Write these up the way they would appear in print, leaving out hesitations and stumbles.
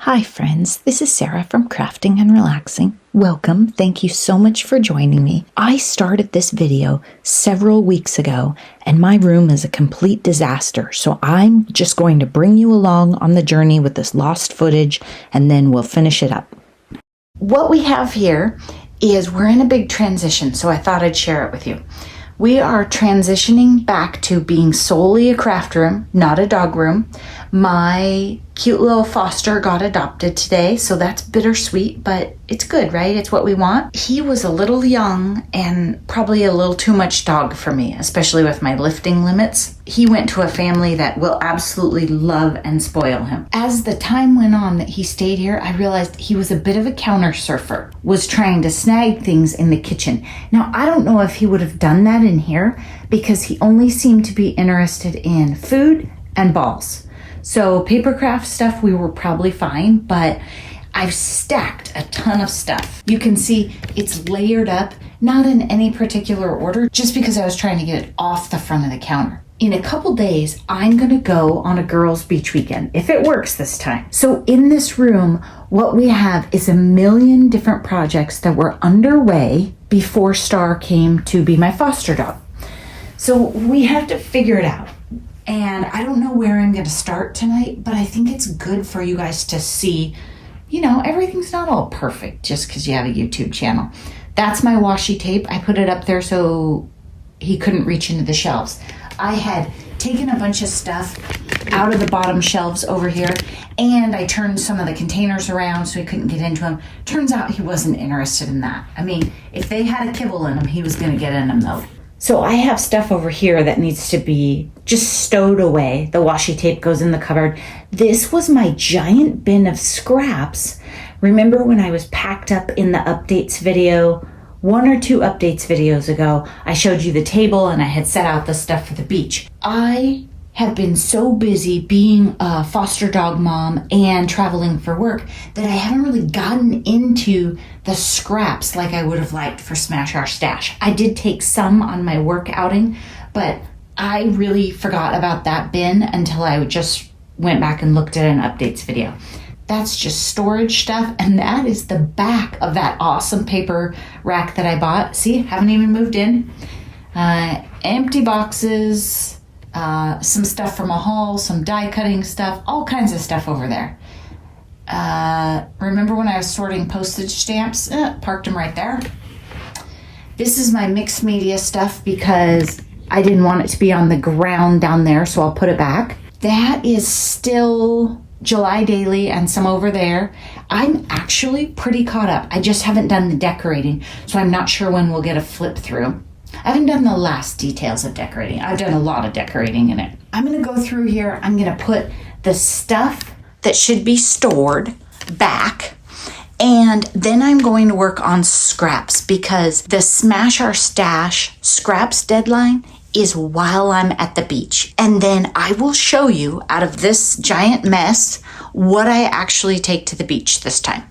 Hi friends, this is Sarah from Crafting and Relaxing. Welcome, thank you so much for joining me. I started this video several weeks ago and my room is a complete disaster, so I'm just going to bring you along on the journey with this lost footage and then we'll finish it up. What we have here is we're in a big transition, so I thought I'd share it with you. We are transitioning back to being solely a craft room, not a dog room. My cute little foster got adopted today, so that's bittersweet, but it's good, right? It's what we want. He was a little young and probably a little too much dog for me, especially with my lifting limits. He went to a family that will absolutely love and spoil him. As the time went on that he stayed here, I realized he was a bit of a counter surfer, was trying to snag things in the kitchen. Now, I don't know if he would have done that in here because he only seemed to be interested in food and balls. So paper craft stuff, we were probably fine, but I've stacked a ton of stuff. You can see it's layered up, not in any particular order, just because I was trying to get it off the front of the counter. In a couple days, I'm gonna go on a girls' beach weekend, if it works this time. So in this room, what we have is a million different projects that were underway before Star came to be my foster dog. So we have to figure it out. And I don't know where I'm going to start tonight, but I think it's good for you guys to see, everything's not all perfect just because you have a YouTube channel. That's my washi tape. I put it up there so he couldn't reach into the shelves. I had taken a bunch of stuff out of the bottom shelves over here, and I turned some of the containers around so he couldn't get into them. Turns out he wasn't interested in that. I mean, if they had a kibble in them, he was going to get in them though. So I have stuff over here that needs to be just stowed away. The washi tape goes in the cupboard. This was my giant bin of scraps. Remember when I was packed up in the updates video, 1 or 2 updates videos ago, I showed you the table and I had set out the stuff for the beach. I have been so busy being a foster dog mom and traveling for work that I haven't really gotten into the scraps like I would have liked for Smash Our Stash. I did take some on my work outing, but I really forgot about that bin until I just went back and looked at an updates video. That's just storage stuff, and that is the back of that awesome paper rack that I bought. See, haven't even moved in. Empty boxes, some stuff from a haul, some die cutting stuff, all kinds of stuff over there. Remember when I was sorting postage stamps? Parked them right there. This is my mixed media stuff because I didn't want it to be on the ground down there, so I'll put it back. That is still July Daily and some over there. I'm actually pretty caught up. I just haven't done the decorating, so I'm not sure when we'll get a flip through. I haven't done the last details of decorating. I've done a lot of decorating in it. I'm going to go through here. I'm going to put the stuff that should be stored back. And then I'm going to work on scraps because the Smash Our Stash scraps deadline is while I'm at the beach. And then I will show you out of this giant mess what I actually take to the beach this time,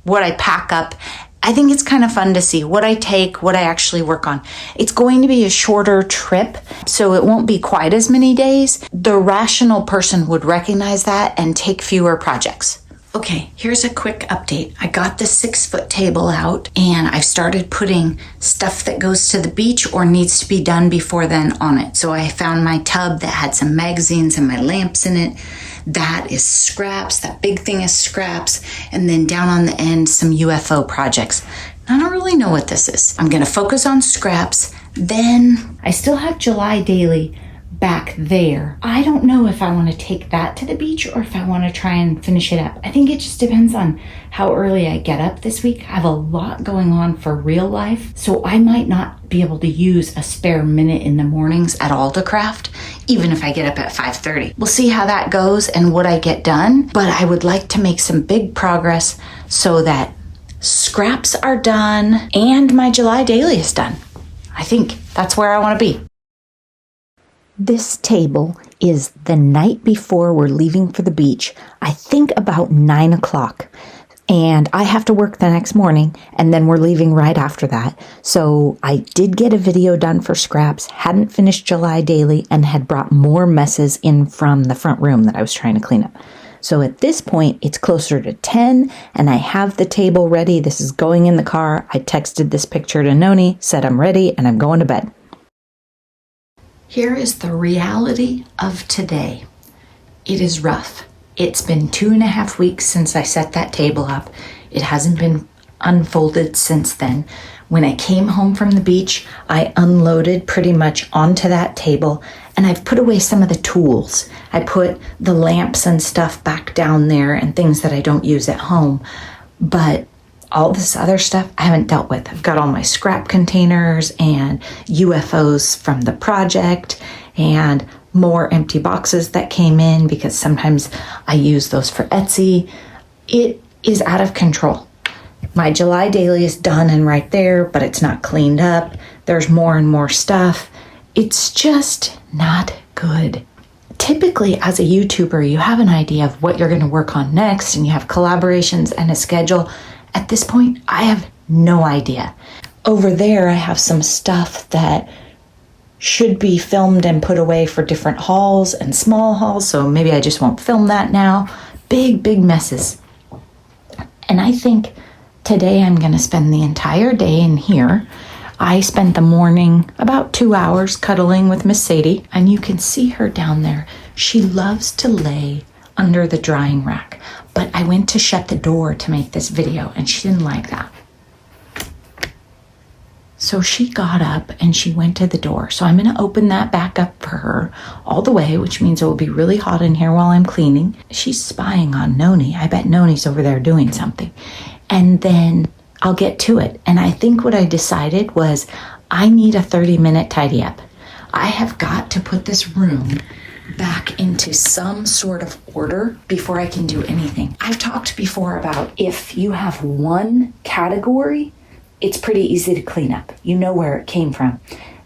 what I pack up. I think it's kind of fun to see what I take, what I actually work on. It's going to be a shorter trip, so it won't be quite as many days. The rational person would recognize that and take fewer projects. Okay, here's a quick update. I got the 6-foot table out and I've started putting stuff that goes to the beach or needs to be done before then on it. So I found my tub that had some magazines and my lamps in it. That is scraps. That big thing is scraps. And then down on the end, some UFO projects. I don't really know what this is. I'm going to focus on scraps. Then I still have July Daily back there. I don't know if I want to take that to the beach or if I want to try and finish it up. I think it just depends on how early I get up this week. I have a lot going on for real life, so I might not be able to use a spare minute in the mornings at all to craft, even if I get up at 5:30. We'll see how that goes and what I get done, but I would like to make some big progress so that scraps are done and my July Daily is done. I think that's where I want to be. This table is the night before we're leaving for the beach, I think about 9 o'clock. And I have to work the next morning, and then we're leaving right after that. So I did get a video done for scraps, hadn't finished July Daily, and had brought more messes in from the front room that I was trying to clean up. So at this point, it's closer to 10 and I have the table ready. This is going in the car. I texted this picture to Noni, said I'm ready and I'm going to bed. Here is the reality of today. It is rough. It's been 2.5 weeks since I set that table up. It hasn't been unfolded since then. When I came home from the beach, I unloaded pretty much onto that table and I've put away some of the tools. I put the lamps and stuff back down there and things that I don't use at home. But all this other stuff I haven't dealt with. I've got all my scrap containers and UFOs from the project and more empty boxes that came in because sometimes I use those for Etsy. It is out of control. My July daily is done and right there, but it's not cleaned up. There's more and more stuff. It's just not good. Typically, as a YouTuber, you have an idea of what you're going to work on next, and you have collaborations and a schedule. At this point, I have no idea. Over there, I have some stuff that should be filmed and put away for different hauls and small hauls, so maybe I just won't film that now. Big messes. And I think today I'm going to spend the entire day in here. I spent the morning about 2 hours cuddling with Miss Sadie, and you can see her down there. She loves to lay under the drying rack, but I went to shut the door to make this video, and she didn't like that. So she got up and she went to the door. So I'm going to open that back up for her all the way, which means it will be really hot in here while I'm cleaning. She's spying on Noni. I bet Noni's over there doing something. And then I'll get to it. And I think what I decided was I need a 30-minute tidy up. I have got to put this room back into some sort of order before I can do anything. I've talked before about if you have one category, it's pretty easy to clean up. You know where it came from.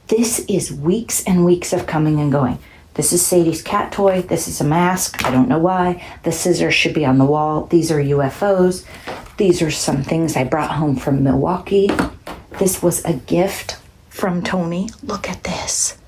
This is weeks and weeks of coming and going. This is Sadie's cat toy. This is a mask. I don't know why. The scissors should be on the wall. These are UFOs. These are some things I brought home from Milwaukee. This was a gift from Tony. Look at this.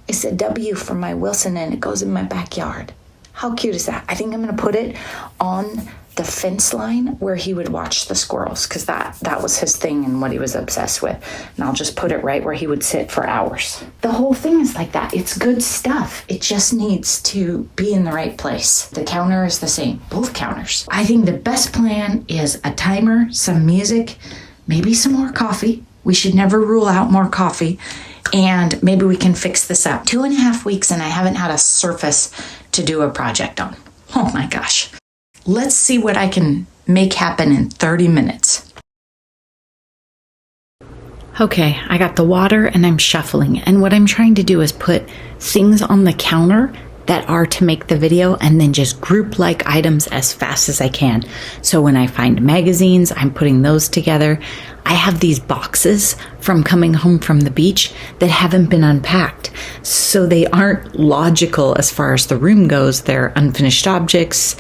It's a W from my Wilson and it goes in my backyard. How cute is that? I think I'm going to put it on the fence line where he would watch the squirrels because that was his thing and what he was obsessed with. And I'll just put it right where he would sit for hours. The whole thing is like that. It's good stuff. It just needs to be in the right place. The counter is the same, both counters. I think the best plan is a timer, some music, maybe some more coffee. We should never rule out more coffee. And maybe we can fix this up. 2.5 weeks and I haven't had a surface to do a project on. Oh my gosh. Let's see what I can make happen in 30 minutes. Okay, I got the water and I'm shuffling. And what I'm trying to do is put things on the counter that are to make the video and then just group like items as fast as I can. So when I find magazines, I'm putting those together. I have these boxes from coming home from the beach that haven't been unpacked. So they aren't logical as far as the room goes. They're unfinished objects,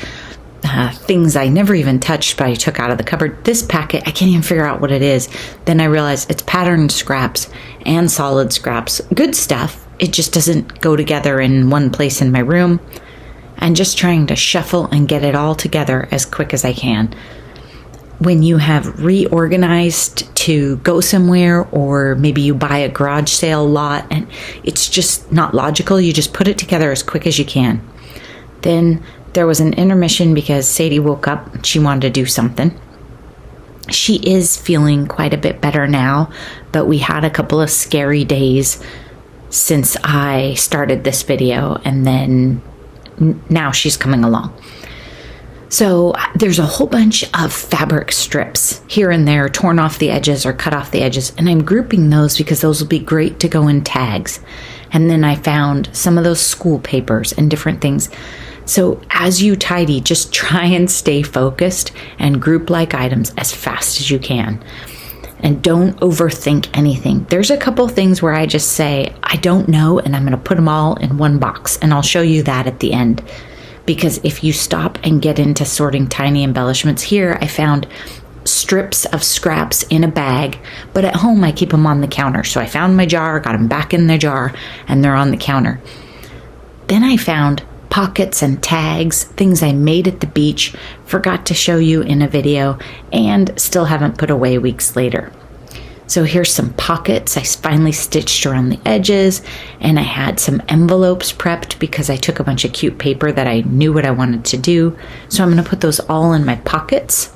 things I never even touched, but I took out of the cupboard. This packet, I can't even figure out what it is. Then I realized it's patterned scraps and solid scraps. Good stuff. It just doesn't go together in one place in my room. And just trying to shuffle and get it all together as quick as I can. When you have reorganized to go somewhere, or maybe you buy a garage sale lot and it's just not logical, you just put it together as quick as you can. Then there was an intermission because Sadie woke up. She wanted to do something. She is feeling quite a bit better now, but we had a couple of scary days since I started this video, and then now she's coming along. So there's a whole bunch of fabric strips here and there, torn off the edges or cut off the edges, and I'm grouping those because those will be great to go in tags. And then I found some of those school papers and different things. So as you tidy, just try and stay focused and group like items as fast as you can. And don't overthink anything. There's a couple things where I just say, I don't know, and I'm going to put them all in one box. And I'll show you that at the end. Because if you stop and get into sorting tiny embellishments here, I found strips of scraps in a bag, but at home I keep them on the counter. So I found my jar, got them back in the jar, and they're on the counter. Then I found pockets and tags, things I made at the beach, forgot to show you in a video, and still haven't put away weeks later. So here's some pockets I finally stitched around the edges, and I had some envelopes prepped because I took a bunch of cute paper that I knew what I wanted to do. So I'm going to put those all in my pockets.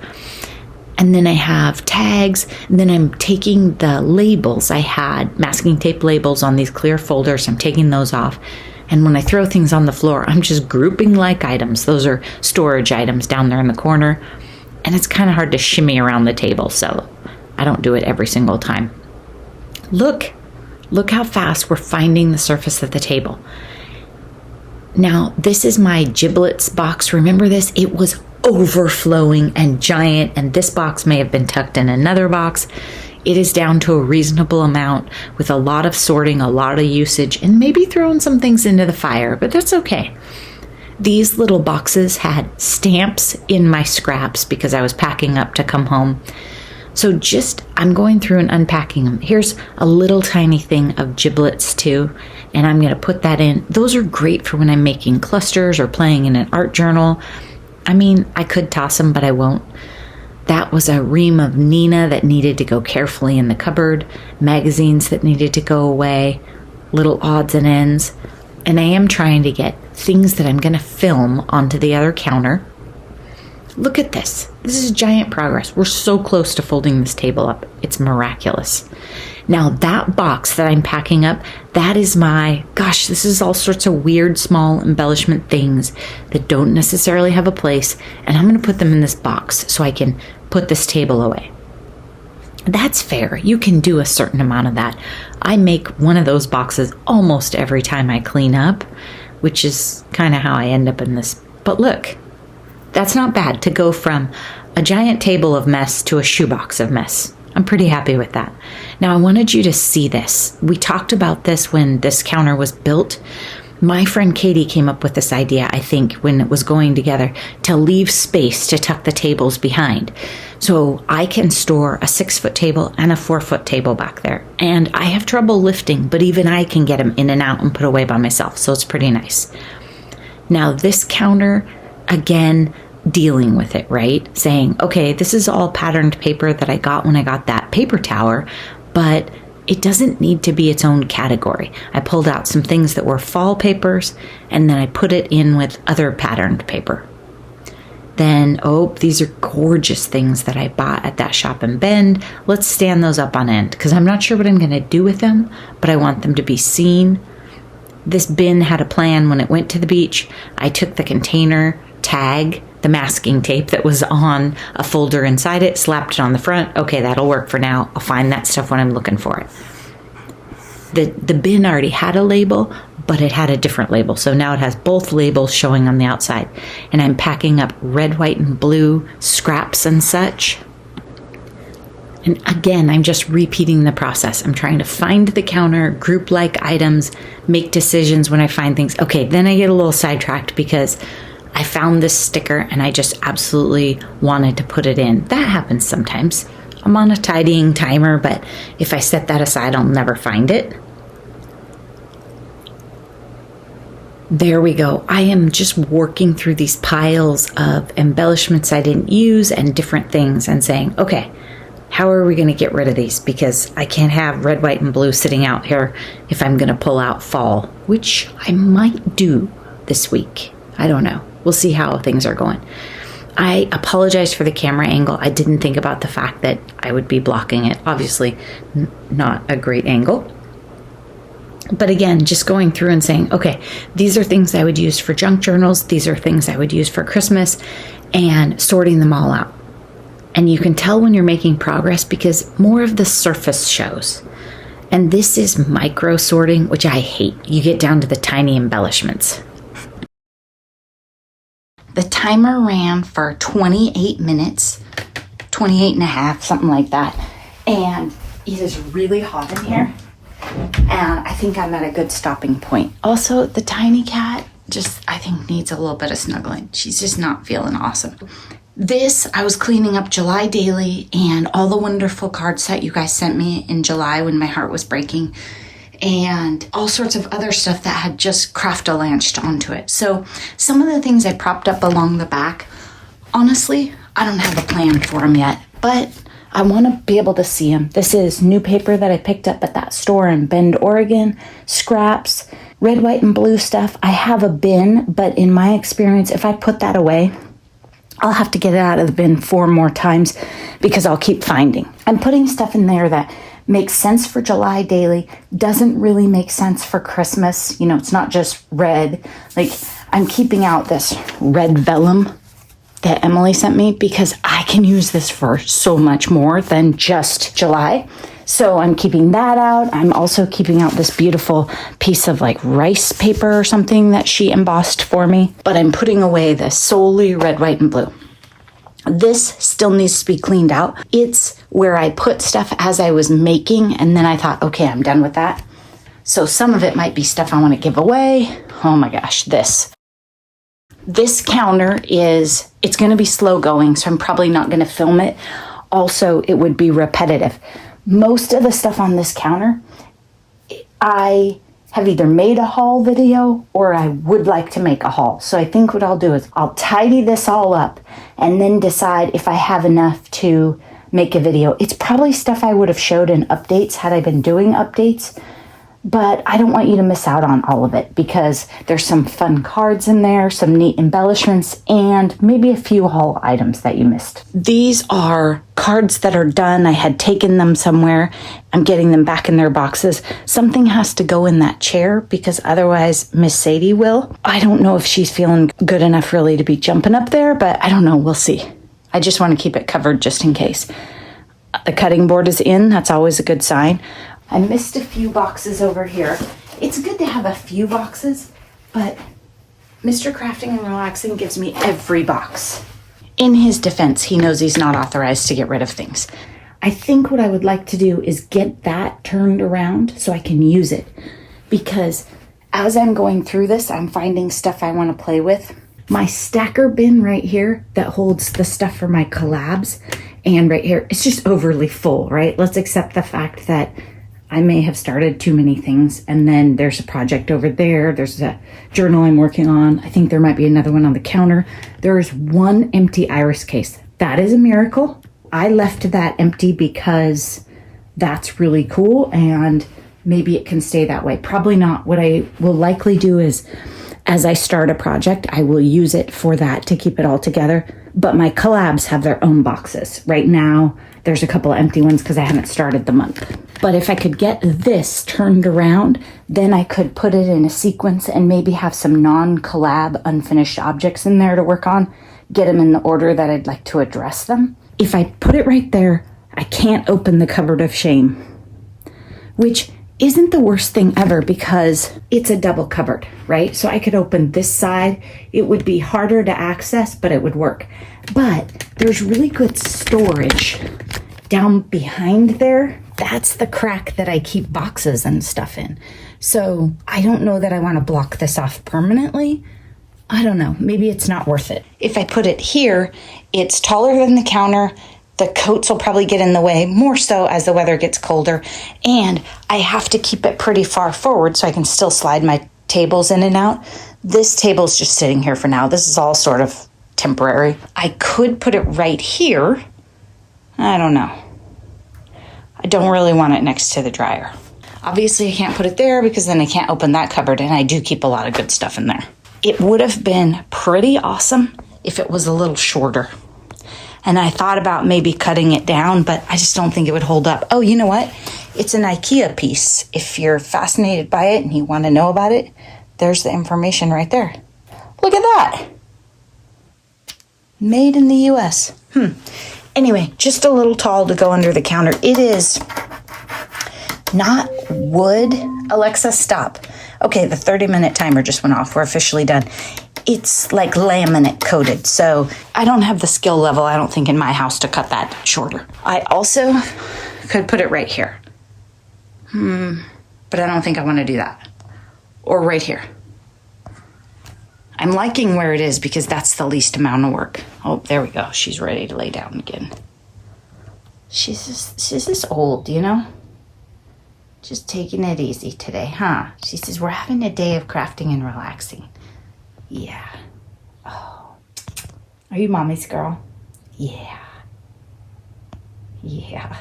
And then I have tags, and then I'm taking the labels. I had masking tape labels on these clear folders. I'm taking those off. And when I throw things on the floor, I'm just grouping like items. Those are storage items down there in the corner. And it's kind of hard to shimmy around the table, so I don't do it every single time. Look how fast we're finding the surface of the table. Now, this is my giblets box. Remember this? It was overflowing and giant, and this box may have been tucked in another box. It is down to a reasonable amount with a lot of sorting, a lot of usage, and maybe throwing some things into the fire, but that's okay. These little boxes had stamps in my scraps because I was packing up to come home. So I'm going through and unpacking them. Here's a little tiny thing of giblets too, and I'm going to put that in. Those are great for when I'm making clusters or playing in an art journal. I mean, I could toss them, but I won't. That was a ream of Nina that needed to go carefully in the cupboard, magazines that needed to go away, little odds and ends. And I am trying to get things that I'm going to film onto the other counter. Look at this. This is giant progress. We're so close to folding this table up. It's miraculous. Now that box that I'm packing up, that is this is all sorts of weird small embellishment things that don't necessarily have a place, and I'm going to put them in this box so I can put this table away. That's fair. You can do a certain amount of that. I make one of those boxes almost every time I clean up, which is kind of how I end up in this. But look, that's not bad to go from a giant table of mess to a shoebox of mess. I'm pretty happy with that. Now, I wanted you to see this. We talked about this when this counter was built. My friend Katie came up with this idea, I think, when it was going together, to leave space to tuck the tables behind. So I can store a 6-foot table and a 4-foot table back there. And I have trouble lifting, but even I can get them in and out and put away by myself. So it's pretty nice. Now, this counter, again, dealing with it, right? Saying, okay, this is all patterned paper that I got when I got that paper tower, but it doesn't need to be its own category. I pulled out some things that were fall papers, and then I put it in with other patterned paper. Then, these are gorgeous things that I bought at that shop in Bend. Let's stand those up on end, because I'm not sure what I'm going to do with them, but I want them to be seen. This bin had a plan when it went to the beach. I took the container tag, the masking tape that was on a folder inside it, slapped it on the front. Okay, that'll work for now. I'll find that stuff when I'm looking for it. The bin already had a label, but it had a different label. So now it has both labels showing on the outside. And I'm packing up red, white, and blue scraps and such. And again, I'm just repeating the process. I'm trying to find the counter, group like items, make decisions when I find things. Okay, then I get a little sidetracked because I found this sticker and I just absolutely wanted to put it in. That happens sometimes. I'm on a tidying timer, but if I set that aside, I'll never find it. There we go. I am just working through these piles of embellishments I didn't use and different things and saying, okay, how are we going to get rid of these? Because I can't have red, white, and blue sitting out here if I'm going to pull out fall, which I might do this week. I don't know. We'll see how things are going. I apologize for the camera angle. I didn't think about the fact that I would be blocking it. Obviously, not a great angle. But again, just going through and saying, okay, these are things I would use for junk journals. These are things I would use for Christmas, and sorting them all out. And you can tell when you're making progress because more of the surface shows. And this is micro sorting, which I hate. You get down to the tiny embellishments. The timer ran for 28 minutes, 28 and a half, something like that. And it is really hot in here. And I think I'm at a good stopping point. Also, the tiny cat I think needs a little bit of snuggling. She's just not feeling awesome. This, I was cleaning up July daily and all the wonderful cards that you guys sent me in July when my heart was breaking. and all sorts of other stuff that had just craft-a-lanched onto it. So some of the things I propped up along the back, honestly, I don't have a plan for them yet, but I want to be able to see them. This is new paper that I picked up at that store in Bend, Oregon, scraps, red, white, and blue stuff. I have a bin, but in my experience, if I put that away, I'll have to get it out of the bin 4 more times because I'll keep finding. I'm putting stuff in there that makes sense for July daily, doesn't really make sense for Christmas. You know, it's not just red. Like, I'm keeping out this red vellum that Emily sent me because I can use this for so much more than just July. So I'm keeping that out. I'm also keeping out this beautiful piece of like rice paper or something that she embossed for me. But I'm putting away the solely red, white, and blue. This still needs to be cleaned out. It's where I put stuff as I was making, and then I thought, okay, I'm done with that. So some of it might be stuff I want to give away. Oh my gosh, this counter it's going to be slow going, so I'm probably not going to film it. Also, it would be repetitive. Most of the stuff on this counter, I have either made a haul video or I would like to make a haul. So I think what I'll do is I'll tidy this all up and then decide if I have enough to make a video. It's probably stuff I would have showed in updates had I been doing updates, but I don't want you to miss out on all of it because there's some fun cards in there, some neat embellishments, and maybe a few haul items that you missed. These are cards that are done. I had taken them somewhere. I'm getting them back in their boxes. Something has to go in that chair because otherwise Miss Sadie will. I don't know if she's feeling good enough really to be jumping up there, but I don't know. We'll see. I just want to keep it covered just in case. The cutting board is in. That's always a good sign. I missed a few boxes over here. It's good to have a few boxes, but Mr. Crafting and Relaxing gives me every box. In his defense, he knows he's not authorized to get rid of things. I think what I would like to do is get that turned around so I can use it. Because as I'm going through this, I'm finding stuff I want to play with. My stacker bin right here that holds the stuff for my collabs, and right here, it's just overly full, right? Let's accept the fact that I may have started too many things, and then there's a project over there. There's a journal I'm working on. I think there might be another one on the counter. There's one empty iris case. That is a miracle. I left that empty because that's really cool, and maybe it can stay that way. Probably not. What I will likely do is, as I start a project, I will use it for that to keep it all together. But my collabs have their own boxes. Right now, there's a couple of empty ones because I haven't started the month. But if I could get this turned around, then I could put it in a sequence and maybe have some non-collab unfinished objects in there to work on, get them in the order that I'd like to address them. If I put it right there, I can't open the cupboard of shame, which isn't the worst thing ever because it's a double cupboard, right? So I could open this side. It would be harder to access, but it would work. But there's really good storage down behind there. That's the crack that I keep boxes and stuff in. So I don't know that I want to block this off permanently. I don't know. Maybe it's not worth it. If I put it here, it's taller than the counter. The coats will probably get in the way, more so as the weather gets colder. And I have to keep it pretty far forward so I can still slide my tables in and out. This table's just sitting here for now. This is all sort of temporary. I could put it right here. I don't know. I don't really want it next to the dryer. Obviously, I can't put it there because then I can't open that cupboard, and I do keep a lot of good stuff in there. It would have been pretty awesome if it was a little shorter. And I thought about maybe cutting it down, but I just don't think it would hold up. Oh, you know what? It's an IKEA piece. If you're fascinated by it and you want to know about it, there's the information right there. Look at that. Made in the US. Anyway, just a little tall to go under the counter. It is not wood. Alexa, stop. Okay, the 30-minute timer just went off. We're officially done. It's like laminate coated, so I don't have the skill level, I don't think, in my house to cut that shorter. I also could put it right here. But I don't think I want to do that. Or right here. I'm liking where it is because that's the least amount of work. Oh, there we go. She's ready to lay down again. She's just old, you know? Just taking it easy today, huh? She says, we're having a day of crafting and relaxing. Yeah. Oh. Are you mommy's girl? Yeah. Yeah.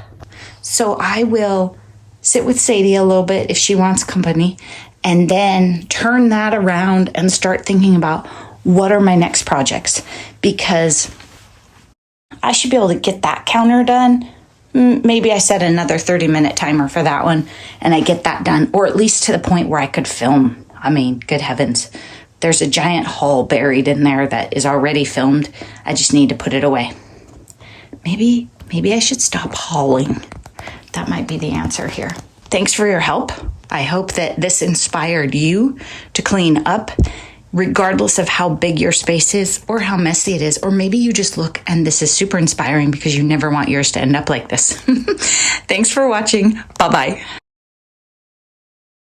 So I will sit with Sadie a little bit if she wants company, and then turn that around and start thinking about what are my next projects, because I should be able to get that counter done. Maybe I set another 30-minute timer for that one and I get that done, or at least to the point where I could film. I mean, good heavens, there's a giant haul buried in there that is already filmed. I just need to put it away. Maybe I should stop hauling. That might be the answer here. Thanks for your help. I hope that this inspired you to clean up, regardless of how big your space is or how messy it is. Or maybe you just look and this is super inspiring because you never want yours to end up like this. Thanks for watching. Bye-bye.